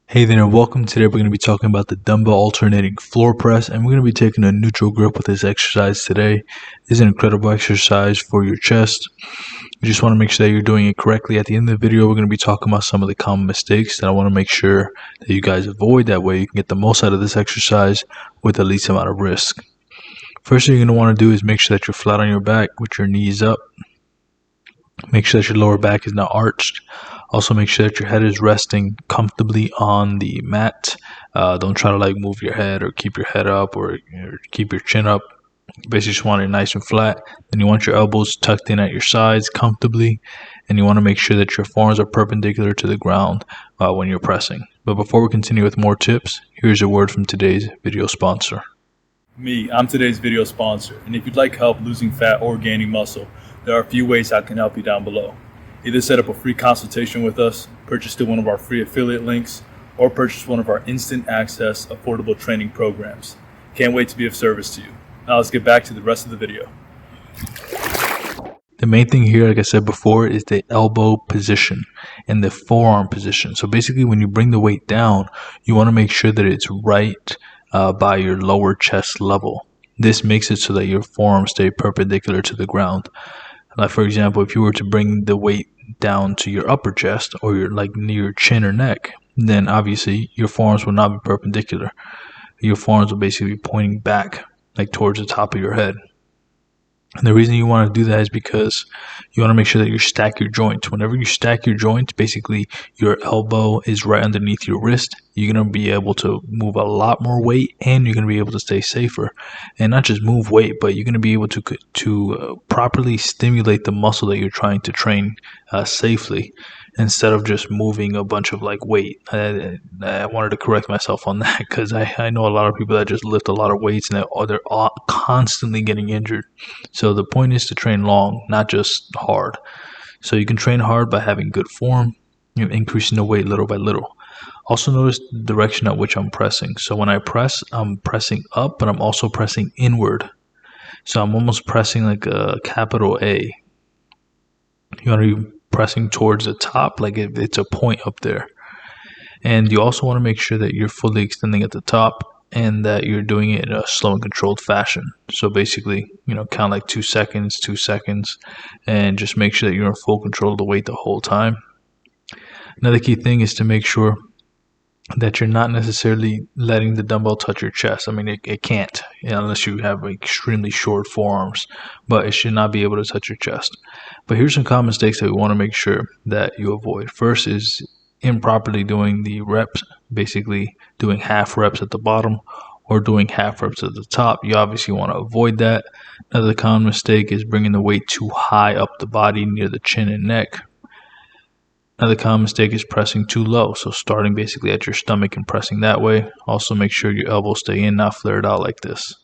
Hey there and welcome. Today we're going to be talking about the dumbbell alternating floor press, and we're going to be taking a neutral grip with this exercise today. This is an incredible exercise for your chest. You just want to make sure that you're doing it correctly. At the end of the video, we're going to be talking about some of the common mistakes that I want to make sure that you guys avoid. That way you can get the most out of this exercise with the least amount of risk. First thing you're going to want to do is make sure that you're flat on your back with your knees up. Make sure that your lower back is not arched. Also make sure that your head is resting comfortably on the mat. Don't try to move your head or keep your head up or keep your chin up. You basically just want it nice and flat. Then you want your elbows tucked in at your sides comfortably, and you want to make sure that your forearms are perpendicular to the ground when you're pressing. But before we continue with more tips, here's a word from today's video sponsor. I'm today's video sponsor, and if you'd like help losing fat or gaining muscle, there are a few ways I can help you down below. Either set up a free consultation with us, purchase through one of our free affiliate links, or purchase one of our instant access affordable training programs. Can't wait to be of service to you. Now let's get back to the rest of the video. The main thing here, like I said before, is the elbow position and the forearm position. So basically when you bring the weight down, you want to make sure that it's right by your lower chest level. This makes it so that your forearms stay perpendicular to the ground. Like for example, if you were to bring the weight down to your upper chest or your near your chin or neck, then obviously your forearms will not be perpendicular. Your forearms will basically be pointing back towards the top of your head. And the reason you want to do that is because you want to make sure that you stack your joints. Whenever you stack your joints, basically your elbow is right underneath your wrist. You're going to be able to move a lot more weight, and you're going to be able to stay safer. And not just move weight, but you're going to be able to properly stimulate the muscle that you're trying to train safely, instead of just moving a bunch of weight. I wanted to correct myself on that, because I know a lot of people that just lift a lot of weights and they're all constantly getting injured. So the point is to train long, not just hard. So you can train hard by having good form, increasing the weight little by little. Also notice the direction at which I'm pressing. So when I press, I'm pressing up, but I'm also pressing inward. So I'm almost pressing like a capital A. You want to be pressing towards the top, like it's a point up there. And you also want to make sure that you're fully extending at the top and that you're doing it in a slow and controlled fashion. So basically, count 2 seconds, 2 seconds, and just make sure that you're in full control of the weight the whole time. Another key thing is to make sure that you're not necessarily letting the dumbbell touch your chest. I mean, it can't, unless you have extremely short forearms, but it should not be able to touch your chest. But here's some common mistakes that we want to make sure that you avoid. First is improperly doing the reps, basically doing half reps at the bottom or doing half reps at the top. You obviously want to avoid that. Another common mistake is bringing the weight too high up the body near the chin and neck. Another common mistake is pressing too low, so starting basically at your stomach and pressing that way. Also make sure your elbows stay in, not flared out like this.